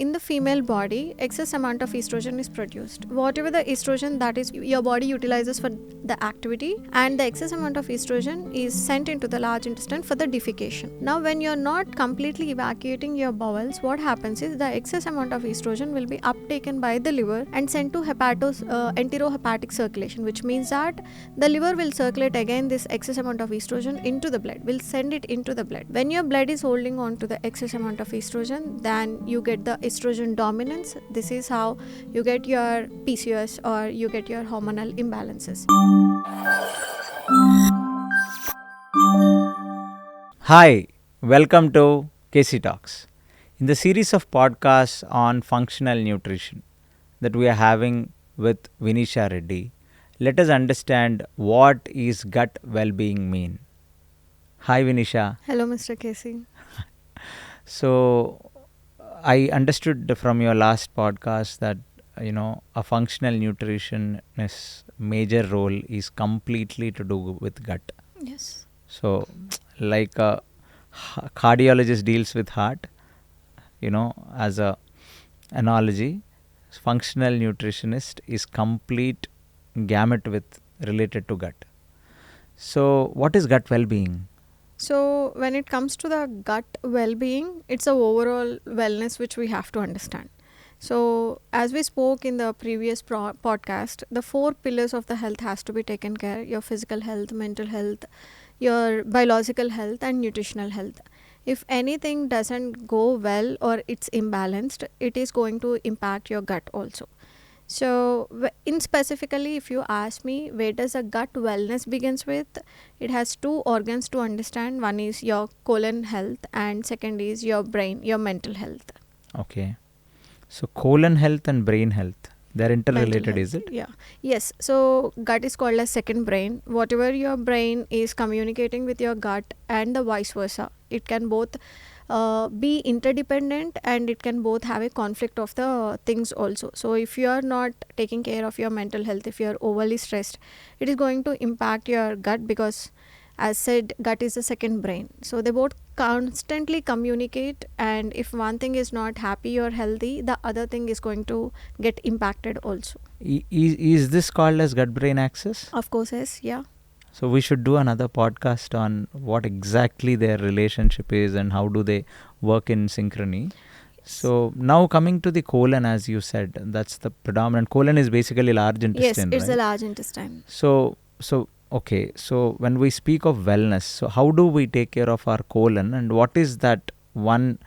in the female body, excess amount of estrogen is produced. Whatever the estrogen that is your body utilizes for the activity, and the excess amount of estrogen is sent into the large intestine for the defecation. Now, when you're not completely evacuating your bowels, what happens is the excess amount of estrogen will be uptaken by the liver and sent to enterohepatic circulation, which means that the liver will circulate again this excess amount of estrogen into the blood, will send it into the blood. When your blood is holding on to the excess amount of estrogen, then you get the estrogen dominance. This is how you get your PCOS or you get your hormonal imbalances. Hi, welcome to KC Talks. In the series of podcasts on functional nutrition that we are having with Vineesha Reddy, let us understand what is gut well-being mean. Hi Vineesha. Hello Mr. Casey. So I understood from your last podcast that a functional nutritionist's major role is completely to do with gut. Yes. So like a cardiologist deals with heart, as a analogy, functional nutritionist is complete gamut with related to gut. So what is gut well-being? So when it comes to the gut well-being, it's a overall wellness which we have to understand. So as we spoke in the previous podcast, the 4 pillars of the health has to be taken care: your physical health, mental health, your biological health, and nutritional health. If anything doesn't go well or it's imbalanced, it is going to impact your gut also. So in specifically, if you ask me, where does a gut wellness begins with? It has 2 organs to understand. One is your colon health and second is your brain, your mental health. Okay. So colon health and brain health, they're interrelated, is it? Yeah. Yes. So gut is called as second brain. Whatever your brain is communicating with your gut and the vice versa. It can both be interdependent and it can both have a conflict of the things also. So if you are not taking care of your mental health, if you are overly stressed, it is going to impact your gut because, as said, gut is the second brain. So they both constantly communicate, and if one thing is not happy or healthy, the other thing is going to get impacted also. Is this called as gut-brain axis? Of course, yes. Yeah. So we should do another podcast on what exactly their relationship is and how do they work in synchrony. So now coming to the colon, as you said, that's the predominant. Colon is basically large intestine, Yes, it's right? a large intestine. So okay. So when we speak of wellness, so how do we take care of our colon, and what is that one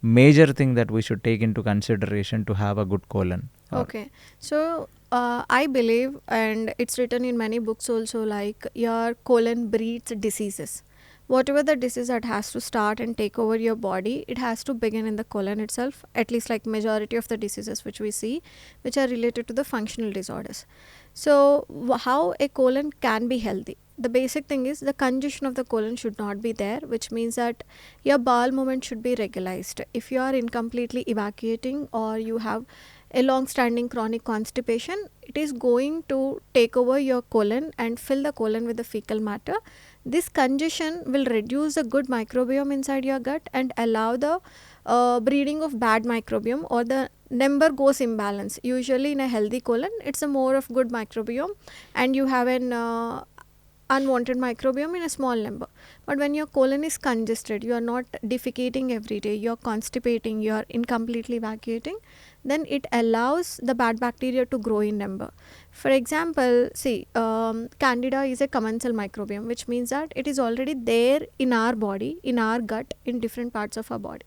major thing that we should take into consideration to have a good colon? Okay. So I believe, and it's written in many books also, like your colon breeds diseases. Whatever the disease that has to start and take over your body, it has to begin in the colon itself. At least like majority of the diseases which we see, which are related to the functional disorders. So how a colon can be healthy? The basic thing is the congestion of the colon should not be there, which means that your bowel movement should be regularized. If you are incompletely evacuating or you have a long-standing chronic constipation, it is going to take over your colon and fill the colon with the fecal matter. This congestion will reduce the good microbiome inside your gut and allow the breeding of bad microbiome, or the number goes imbalance. Usually in a healthy colon, it's a more of good microbiome and you have an unwanted microbiome in a small number. But when your colon is congested, you are not defecating every day, you are constipating, you are incompletely evacuating, then it allows the bad bacteria to grow in number. For example, see, Candida is a commensal microbiome, which means that it is already there in our body, in our gut, in different parts of our body.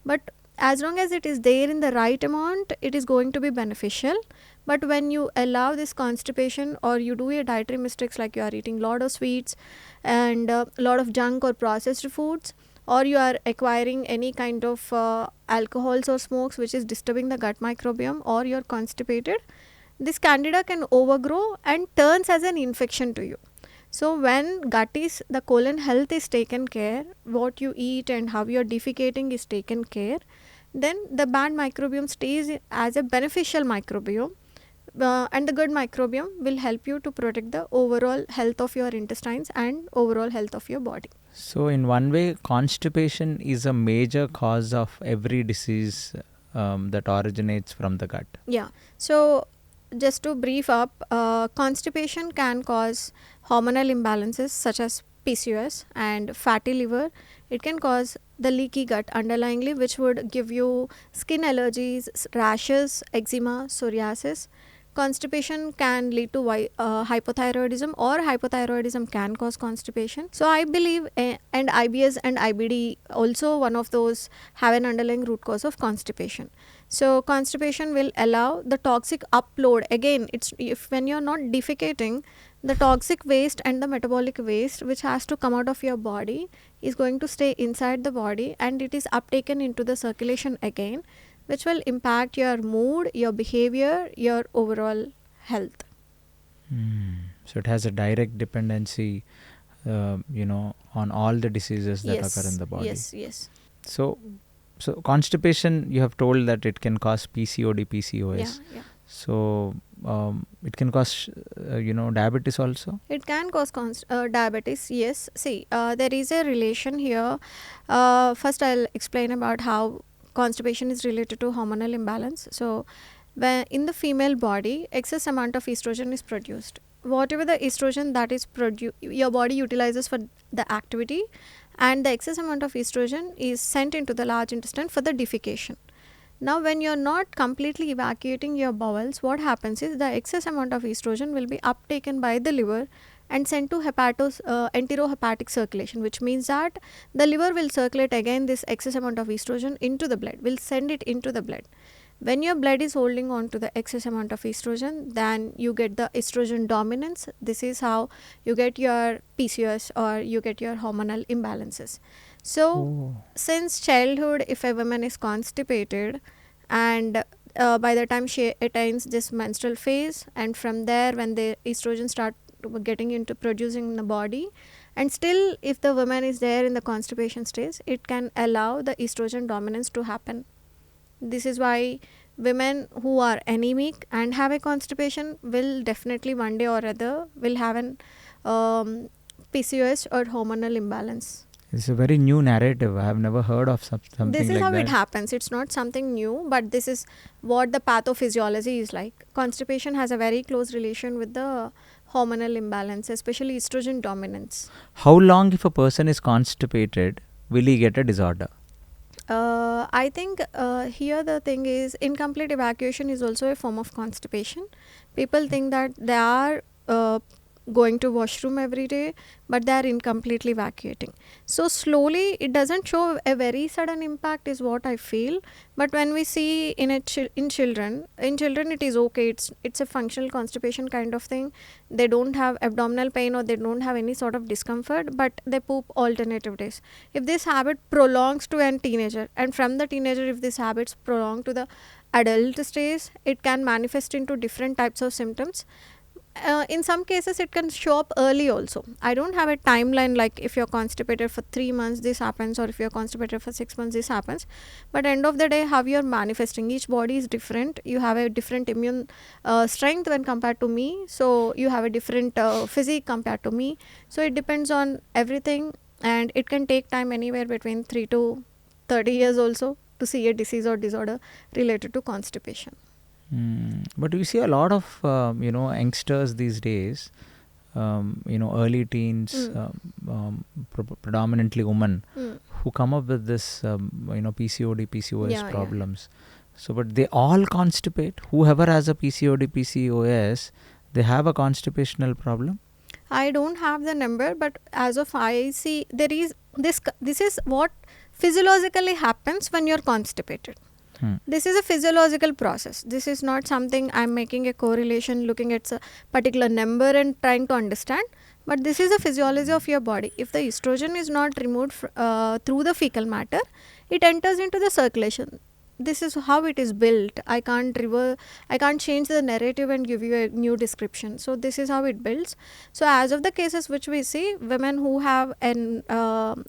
But as long as it is there in the right amount, it is going to be beneficial. But when you allow this constipation or you do a dietary mistakes, like you are eating a lot of sweets and a lot of junk or processed foods, or you are acquiring any kind of alcohols or smokes which is disturbing the gut microbiome, or you are constipated, this candida can overgrow and turns as an infection to you. So when the colon health is taken care, what you eat and how you are defecating is taken care, then the bad microbiome stays as a beneficial microbiome, and the good microbiome will help you to protect the overall health of your intestines and overall health of your body. So in one way, constipation is a major cause of every disease that originates from the gut. Yeah. So just to brief up, constipation can cause hormonal imbalances such as PCOS and fatty liver. It can cause the leaky gut underlyingly, which would give you skin allergies, rashes, eczema, psoriasis. Constipation can lead to hypothyroidism, or hypothyroidism can cause constipation. So I believe, and IBS and IBD also one of those have an underlying root cause of constipation. So constipation will allow the toxic upload. Again, it's if when you're not defecating, the toxic waste and the metabolic waste which has to come out of your body is going to stay inside the body, and it is uptaken into the circulation again, which will impact your mood, your behavior, your overall health. So it has a direct dependency, on all the diseases that occur in the body. Yes. So constipation, you have told that it can cause PCOD, PCOS. Yeah. So it can cause, diabetes also. It can cause diabetes. Yes. See, there is a relation here. First, I'll explain about how constipation is related to hormonal imbalance. So, when in the female body, excess amount of estrogen is produced. Whatever the estrogen that is produced, your body utilizes for the activity, and the excess amount of estrogen is sent into the large intestine for the defecation. Now, when you're not completely evacuating your bowels, what happens is the excess amount of estrogen will be uptaken by the liver and sent to enterohepatic circulation, which means that the liver will circulate again this excess amount of estrogen into the blood, will send it into the blood. When your blood is holding on to the excess amount of estrogen, then you get the estrogen dominance. This is how you get your PCOS, or you get your hormonal imbalances. So, since childhood, if a woman is constipated, and by the time she attains this menstrual phase, and from there when the estrogen start getting into producing in the body, and still if the woman is there in the constipation stage, it can allow the estrogen dominance to happen. This is why women who are anemic and have a constipation will definitely one day or other will have an PCOS or hormonal imbalance. It's a very new narrative. I have never heard of something like that. This is how it happens. It's not something new, but this is what the pathophysiology is like. Constipation has a very close relation with the hormonal imbalance, especially estrogen dominance. How long if a person is constipated will he get a disorder? I think here the thing is, incomplete evacuation is also a form of constipation. People think that they are going to washroom every day, but they are incompletely evacuating. So slowly, it doesn't show a very sudden impact is what I feel. But when we see in children it is okay. It's a functional constipation kind of thing. They don't have abdominal pain, or they don't have any sort of discomfort, but they poop alternative days. If this habit prolongs to a teenager, and from the teenager if this habits prolong to the adult stage, it can manifest into different types of symptoms. In some cases it can show up early also. I don't have a timeline like if you're constipated for 3 months this happens, or if you're constipated for 6 months this happens. But end of the day, how you're manifesting, each body is different. You have a different immune strength when compared to me, so you have a different physique compared to me. So it depends on everything, and it can take time anywhere between 3 to 30 years also to see a disease or disorder related to constipation. But we see a lot of youngsters these days, early teens, predominantly women, who come up with this PCOD, PCOS problems. So, but they all constipate. Whoever has a PCOD, PCOS, they have a constipational problem. I don't have the number, but as of I see, there is this is what physiologically happens when you're constipated. This is a physiological process. This is not something I'm making a correlation, looking at a particular number and trying to understand. But this is the physiology of your body. If the estrogen is not removed through the fecal matter, it enters into the circulation. This is how it is built. I can't change the narrative and give you a new description. So this is how it builds. So as of the cases which we see, women who have an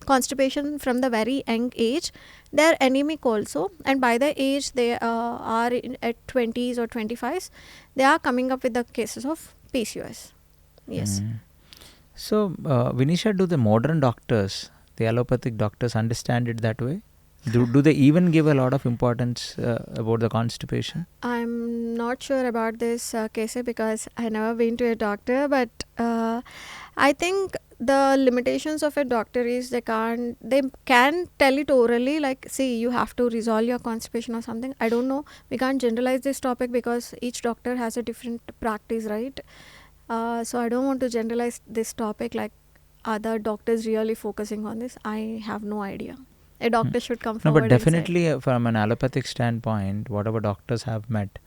constipation from the very young age, they are anemic also, and by the age they are at 20s or 25s, they are coming up with the cases of PCOS. Yes. So Vineesha, do the modern doctors, the allopathic doctors, understand it that way? Do they even give a lot of importance about the constipation? I'm not sure about this, Casey, because I never been to a doctor, but I think the limitations of a doctor is they can tell it orally, like, see, you have to resolve your constipation or something. I don't know. We can't generalize this topic because each doctor has a different practice, right? So I don't want to generalize this topic like other doctors really focusing on this. I have no idea. A doctor should come No, but forward and say. definitely from an allopathic standpoint, whatever doctors have met,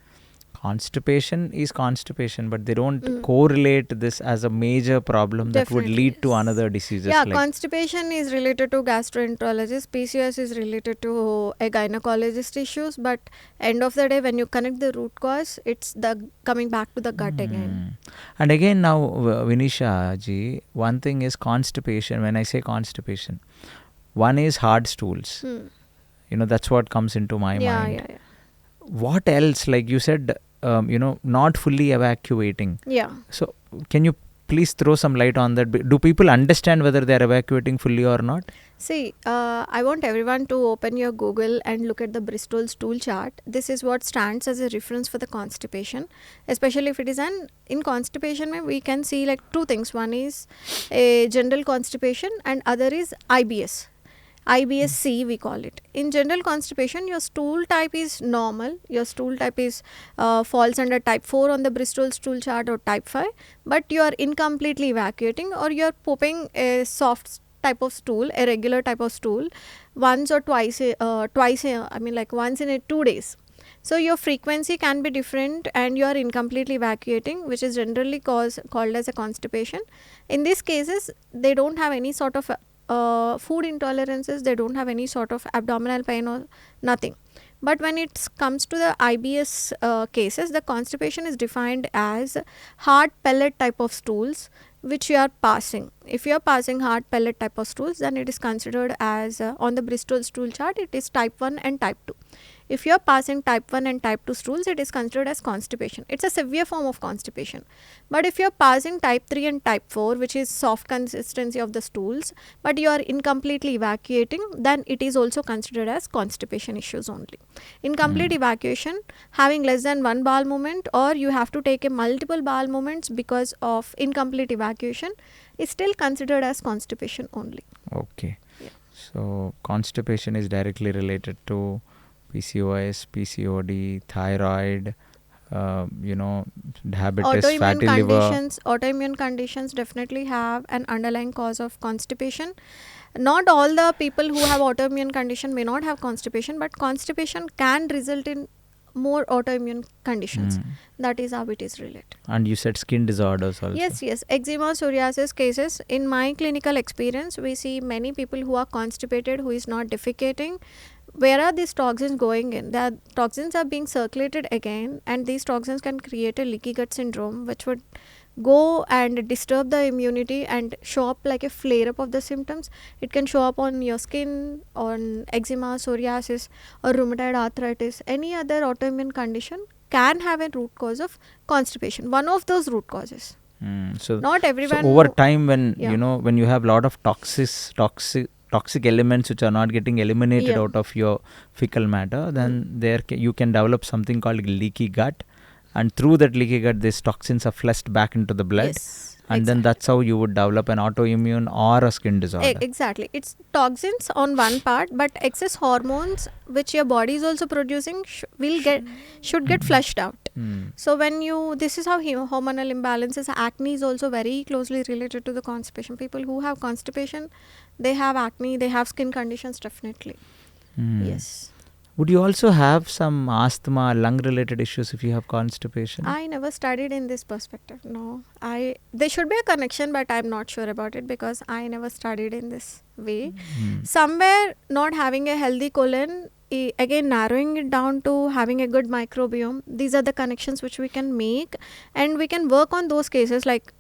constipation is constipation, but they don't correlate this as a major problem that would Definitely, lead to yes. another diseases. Yeah, like constipation is related to gastroenterologist, PCOS is related to a gynecologist issues, but end of the day, when you connect the root cause, it's the coming back to the gut again. And again now, Vineesha ji, one thing is constipation. When I say constipation, one is hard stools. That's what comes into my mind. Yeah. What else? Like you said, not fully evacuating. Yeah. So can you please throw some light on that? Do people understand whether they are evacuating fully or not? See, I want everyone to open your Google and look at the Bristol stool chart. This is what stands as a reference for the constipation, especially if it is in constipation, we can see like two things. One is a general constipation and other is IBS. IBS-C we call it. In general constipation, your stool type is normal. Your stool type is falls under type 4 on the Bristol stool chart or type 5, but you are incompletely evacuating or you are pooping a soft type of stool, a regular type of stool, once or twice, like once in 2 days. So your frequency can be different and you are incompletely evacuating, which is generally called as a constipation. In these cases, they don't have any sort of food intolerances, they don't have any sort of abdominal pain or nothing. But when it comes to the IBS cases, the constipation is defined as hard pellet type of stools which you are passing. If you are passing hard pellet type of stools, then it is considered as on the Bristol stool chart, it is type 1 and type 2. If you are passing type 1 and type 2 stools, it is considered as constipation. It's a severe form of constipation. But if you are passing type 3 and type 4, which is soft consistency of the stools, but you are incompletely evacuating, then it is also considered as constipation issues only. Incomplete evacuation, having less than one bowel movement, or you have to take a multiple bowel movements because of incomplete evacuation, is still considered as constipation only. Okay. Yeah. So constipation is directly related to PCOS, PCOD, thyroid, diabetes, fatty liver. Autoimmune conditions definitely have an underlying cause of constipation. Not all the people who have autoimmune condition may not have constipation, but constipation can result in more autoimmune conditions. That is how it is related. And you said skin disorders also. Yes. Eczema, psoriasis cases. In my clinical experience, we see many people who are constipated, who is not defecating. Where are these toxins going in? The toxins are being circulated again, and these toxins can create a leaky gut syndrome, which would go and disturb the immunity and show up like a flare up of the symptoms. It can show up on your skin, on eczema, psoriasis, or rheumatoid arthritis. Any other autoimmune condition can have a root cause of constipation. One of those root causes. So not everyone. So over time, when when you have a lot of toxic elements which are not getting eliminated out of your fecal matter, then you can develop something called leaky gut, and through that leaky gut, these toxins are flushed back into the blood. Yes. And then that's how you would develop an autoimmune or a skin disorder. Exactly. It's toxins on one part, but excess hormones which your body is also producing should get flushed out. So this is how hormonal imbalances, acne is also very closely related to the constipation. People who have constipation, they have acne, they have skin conditions definitely. Yes. Would you also have some asthma, lung-related issues if you have constipation? I never studied in this perspective. No, there should be a connection, but I'm not sure about it because I never studied in this way. Somewhere not having a healthy colon, again narrowing it down to having a good microbiome. These are the connections which we can make, and we can work on those cases like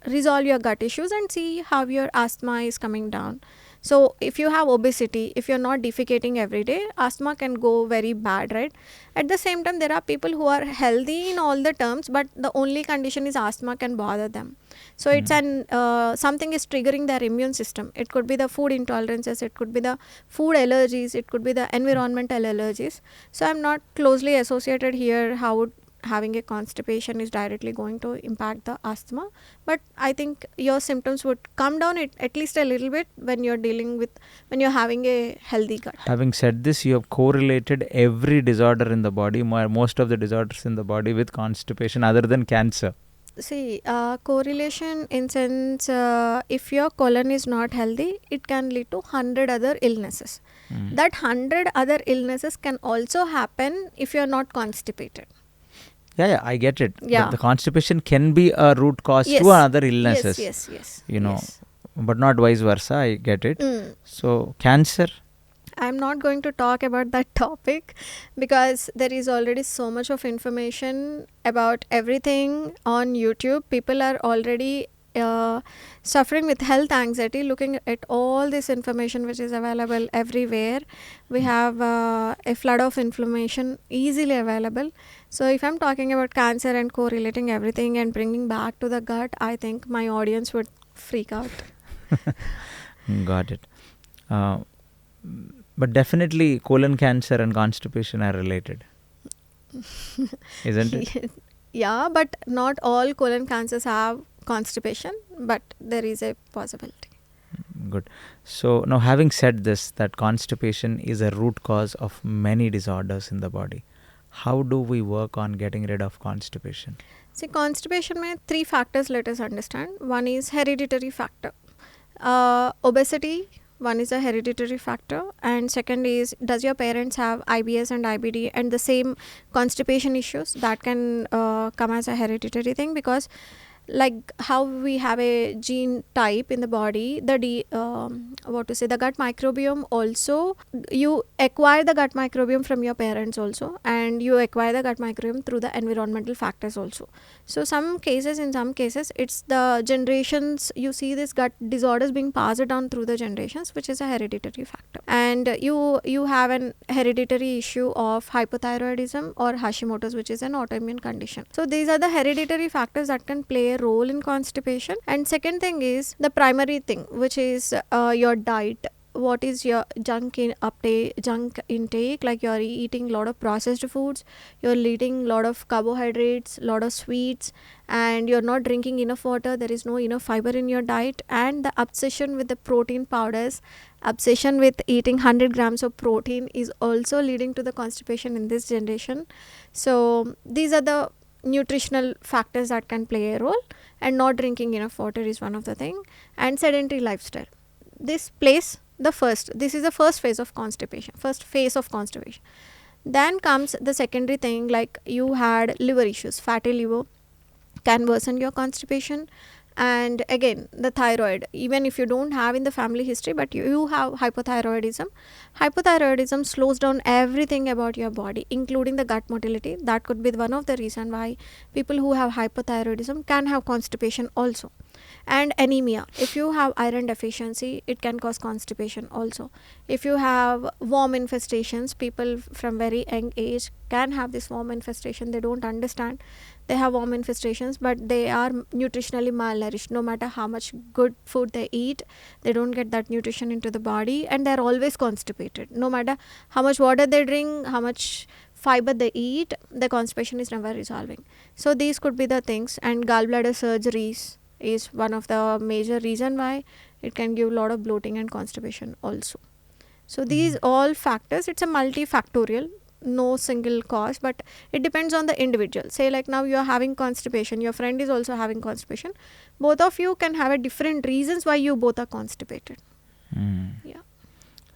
resolve your gut issues and see how your asthma is coming down. So if you have obesity, if you're not defecating every day, asthma can go very bad, right? At the same time, there are people who are healthy in all the terms, but the only condition is asthma can bother them. So it's an something is triggering their immune system. It could be the food intolerances, it could be the food allergies, it could be the environmental allergies. So I'm not closely associated here how having a constipation is directly going to impact the asthma, but I think your symptoms would come down at least a little bit when you're having a healthy gut. Having said this, you have correlated every disorder in the body, most of the disorders in the body, with constipation other than cancer. See, correlation in sense, if your colon is not healthy, it can lead to 100 other illnesses. That 100 other illnesses can also happen if you're not constipated. Yeah, I get it. Yeah. But the constipation can be a root cause Yes. to another illnesses. Yes. You know, Yes. but not vice versa. I get it. So cancer. I'm not going to talk about that topic because there is already so much of information about everything on YouTube. People are already suffering with health anxiety, looking at all this information which is available everywhere. We have a flood of information easily available. So if I'm talking about cancer and correlating everything and bringing back to the gut, I think my audience would freak out. Got it. But definitely colon cancer and constipation are related. Isn't it? Yeah, but not all colon cancers have constipation, but there is a possibility. Good. So now, having said this, that constipation is a root cause of many disorders in the body, how do we work on getting rid of constipation? See, constipation may 3 factors, let us understand. One is hereditary factor. Obesity, one is a hereditary factor, and second is, does your parents have IBS and IBD and the same constipation issues? That can come as a hereditary thing, because like how we have a gene type in the body, the gut microbiome also, you acquire the gut microbiome from your parents also, and you acquire the gut microbiome through the environmental factors also. So in some cases it's the generations, you see this gut disorders being passed down through the generations, which is a hereditary factor. And you have an hereditary issue of hypothyroidism or Hashimoto's, which is an autoimmune condition. So these are the hereditary factors that can play a role in constipation. And second thing is the primary thing, which is your diet. What is your junk intake? Like you're eating a lot of processed foods, you're eating a lot of carbohydrates, a lot of sweets, and you're not drinking enough water. There is no enough fiber in your diet. And the obsession with the protein powders, obsession with eating 100 grams of protein is also leading to the constipation in this generation. So these are the nutritional factors that can play a role, and not drinking enough water is one of the thing, and sedentary lifestyle. This is the first phase of constipation. Then comes the secondary thing, like you had liver issues. Fatty liver can worsen your constipation. And again, the thyroid, even if you don't have in the family history, but you have hypothyroidism slows down everything about your body, including the gut motility. That could be one of the reason why people who have hypothyroidism can have constipation also. And anemia, if you have iron deficiency, it can cause constipation also. If you have worm infestations, people from very young age can have this worm infestation. They don't understand they have worm infestations, but they are nutritionally malnourished. No matter how much good food they eat, they don't get that nutrition into the body, and they're always constipated. No matter how much water they drink, how much fiber they eat, the constipation is never resolving. So these could be the things. And gallbladder surgeries is one of the major reason why it can give a lot of bloating and constipation also. So these all factors, it's a multifactorial, no single cause, but it depends on the individual. Say like now you are having constipation, your friend is also having constipation, both of you can have a different reasons why you both are constipated. Yeah.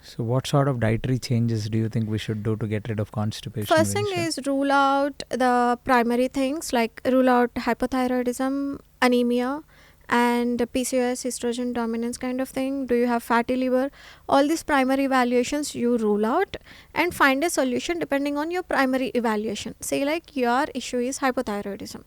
So what sort of dietary changes do you think we should do to get rid of constipation? First thing is rule out the primary things, like rule out hypothyroidism, anemia, and pcos, estrogen dominance kind of thing, do you have fatty liver, all these primary evaluations you rule out and find a solution depending on your primary evaluation. Say like your issue is hypothyroidism,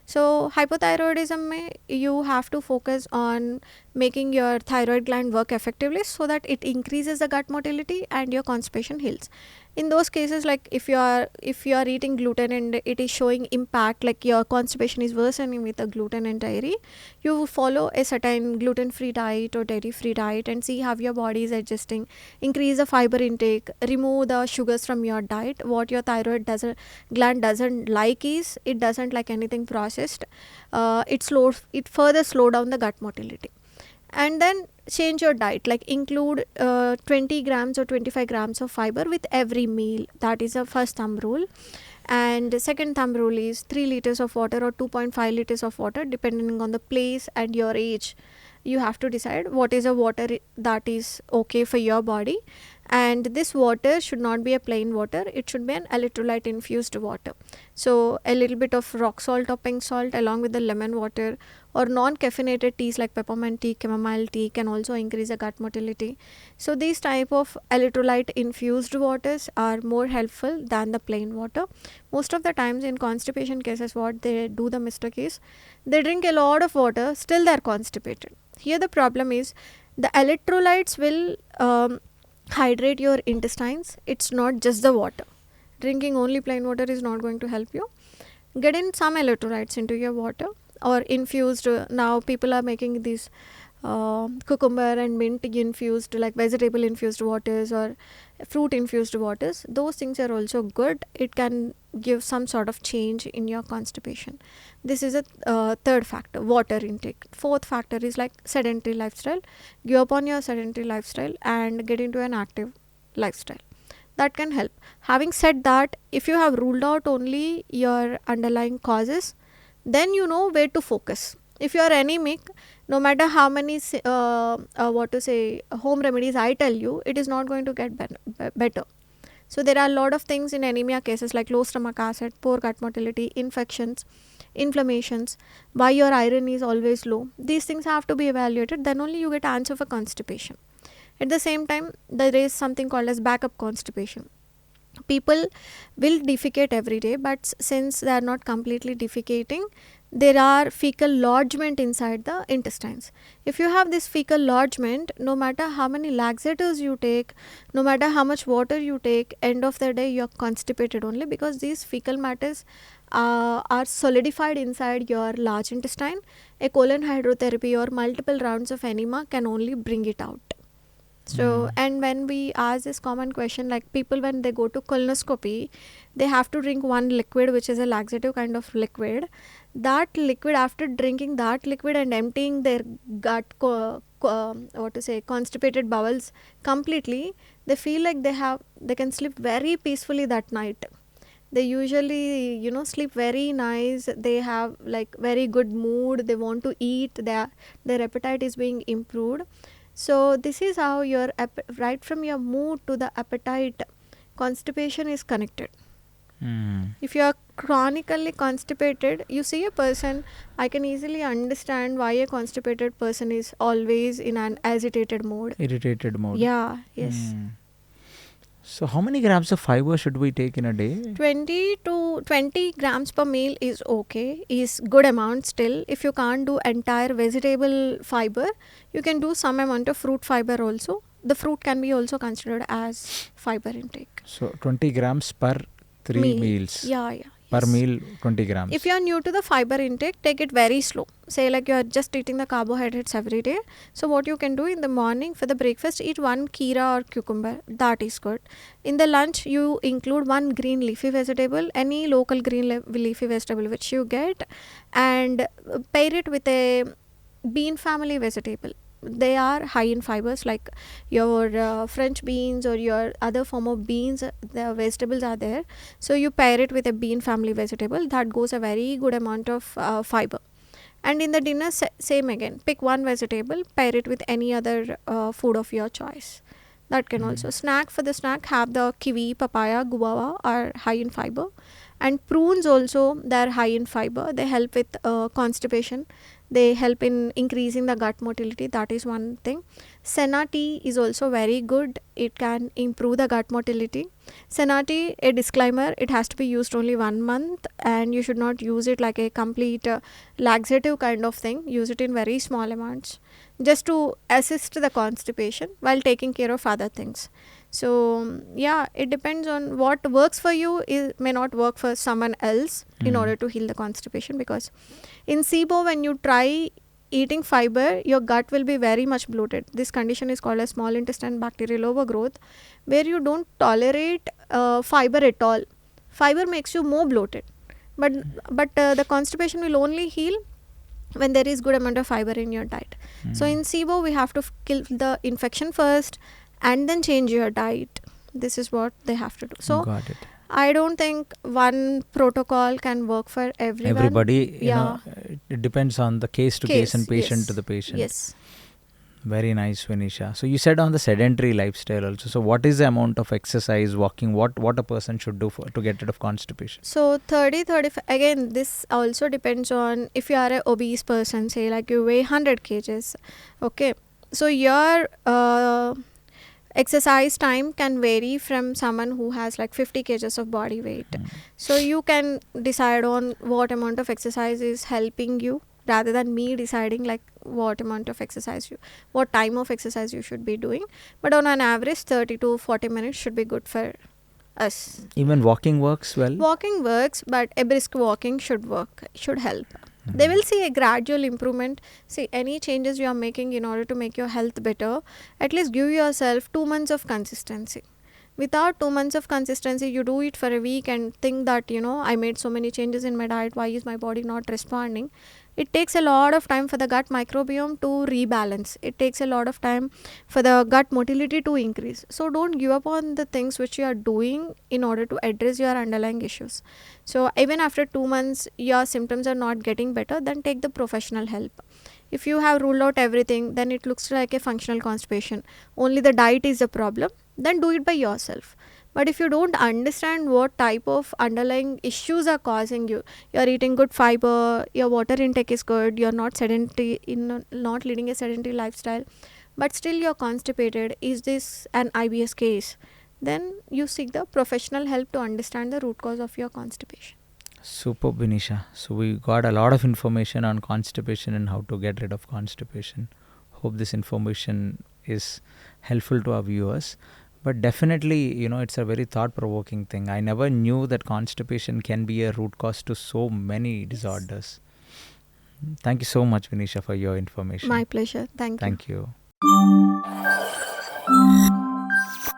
so hypothyroidism mein you have to focus on making your thyroid gland work effectively so that it increases the gut motility and your constipation heals. In those cases, like if you are eating gluten and it is showing impact, like your constipation is worsening with the gluten and dairy, you follow a certain gluten free diet or dairy free diet and see how your body is adjusting. Increase the fiber intake, remove the sugars from your diet. What your thyroid doesn't gland doesn't like is it doesn't like anything processed. It further slow down the gut motility. And then change your diet, like include 20 grams or 25 grams of fiber with every meal. That is a first thumb rule. And the second thumb rule is 3 liters of water or 2.5 liters of water, depending on the place and your age. You have to decide what is a water that is okay for your body. And this water should not be a plain water, it should be an electrolyte infused water. So a little bit of rock salt or pink salt along with the lemon water, or non-caffeinated teas like peppermint tea, chamomile tea can also increase the gut motility. So these type of electrolyte infused waters are more helpful than the plain water. Most of the times in constipation cases, what they do the mistake is they drink a lot of water, still they're constipated. Here the problem is the electrolytes will hydrate your intestines. It's not just the water. Drinking only plain water is not going to help you. Get in some electrolytes into your water or infused. Now people are making these cucumber and mint infused, like vegetable infused waters or fruit infused waters. Those things are also good. It can give some sort of change in your constipation. This is a third factor, water intake. Fourth factor is like sedentary lifestyle. Give up on your sedentary lifestyle and get into an active lifestyle. That can help. Having said that, if you have ruled out only your underlying causes, then you know where to focus. If you are anemic, no matter how many home remedies I tell you, it is not going to get better. So there are a lot of things in anemia cases like low stomach acid, poor gut motility, infections, inflammations, why your iron is always low. These things have to be evaluated, then only you get answer for constipation. At the same time, there is something called as backup constipation. People will defecate every day, but since they are not completely defecating, there are fecal lodgement inside the intestines. If you have this fecal lodgement, no matter how many laxatives you take, no matter how much water you take, end of the day you are constipated only, because these fecal matters are solidified inside your large intestine. A colon hydrotherapy or multiple rounds of enema can only bring it out. So, and when we ask this common question, like people when they go to colonoscopy, they have to drink one liquid, which is a laxative kind of liquid. That liquid, after drinking that liquid and emptying their gut, constipated bowels completely, they feel like they can sleep very peacefully that night. They usually, sleep very nice. They have like very good mood. They want to eat. Their appetite is being improved. So this is how your right from your mood to the appetite, constipation is connected. If you are chronically constipated, you see a person, I can easily understand why a constipated person is always in an agitated mode. Irritated mode. Yeah, yes. So how many grams of fiber should we take in a day? 20 grams per meal is okay, is good amount still. If you can't do entire vegetable fiber, you can do some amount of fruit fiber also. The fruit can be also considered as fiber intake. So 20 grams per 3 meals. Yeah. Per meal 20 grams. If you are new to the fiber intake, take it very slow. Say like you are just eating the carbohydrates every day. So what you can do in the morning for the breakfast, eat one keera or cucumber. That is good. In the lunch, you include one green leafy vegetable, any local green leafy vegetable which you get, and pair it with a bean family vegetable. They are high in fibers, like your French beans or your other form of beans. The vegetables are there, so you pair it with a bean family vegetable. That goes a very good amount of fiber. And in the dinner, same again, pick one vegetable, pair it with any other food of your choice. That can also snack. For the snack, have the kiwi, papaya, guava are high in fiber. And prunes also, they're high in fiber. They help with constipation. They help in increasing the gut motility. That is one thing. Senna tea is also very good. It can improve the gut motility. Senna tea, a disclaimer, it has to be used only 1 month, and you should not use it like a complete laxative kind of thing. Use it in very small amounts just to assist the constipation while taking care of other things. So yeah, it depends on what works for you. It may not work for someone else in order to heal the constipation, because in SIBO, when you try eating fiber, your gut will be very much bloated. This condition is called a small intestine bacterial overgrowth, where you don't tolerate fiber at all. Fiber makes you more bloated, but the constipation will only heal when there is good amount of fiber in your diet. So in SIBO, we have to kill the infection first and then change your diet. This is what they have to do. So Got it. I don't think one protocol can work for everyone. Everybody, you know, it depends on the case to case and patient yes. to the patient. Yes. Very nice, Vineesha. So you said on the sedentary lifestyle also. So what is the amount of exercise, walking, what a person should do to get rid of constipation? So 35, again, this also depends on if you are an obese person, say like you weigh 100 kgs. Okay. So your exercise time can vary from someone who has like 50 kgs of body weight. So you can decide on what amount of exercise is helping you, rather than me deciding like what amount of exercise what time of exercise you should be doing. But on an average, 30 to 40 minutes should be good for us. Even walking works well? Walking works, but a brisk walking should help. They will see a gradual improvement. See, any changes you are making in order to make your health better, at least give yourself 2 months of consistency. Without 2 months of consistency, you do it for a week and think that, I made so many changes in my diet, why is my body not responding? It takes a lot of time for the gut microbiome to rebalance. It takes a lot of time for the gut motility to increase. So don't give up on the things which you are doing in order to address your underlying issues. So even after 2 months, your symptoms are not getting better, then take the professional help. If you have ruled out everything, then it looks like a functional constipation. Only the diet is the problem, then do it by yourself. But if you don't understand what type of underlying issues are causing you, you're eating good fiber, your water intake is good, you're not not leading a sedentary lifestyle, but still you're constipated, is this an IBS case? Then you seek the professional help to understand the root cause of your constipation. Super, Vineesha. So we got a lot of information on constipation and how to get rid of constipation. Hope this information is helpful to our viewers. But definitely, it's a very thought-provoking thing. I never knew that constipation can be a root cause to so many disorders. Thank you so much, Vineesha, for your information. My pleasure. Thank you. Thank you.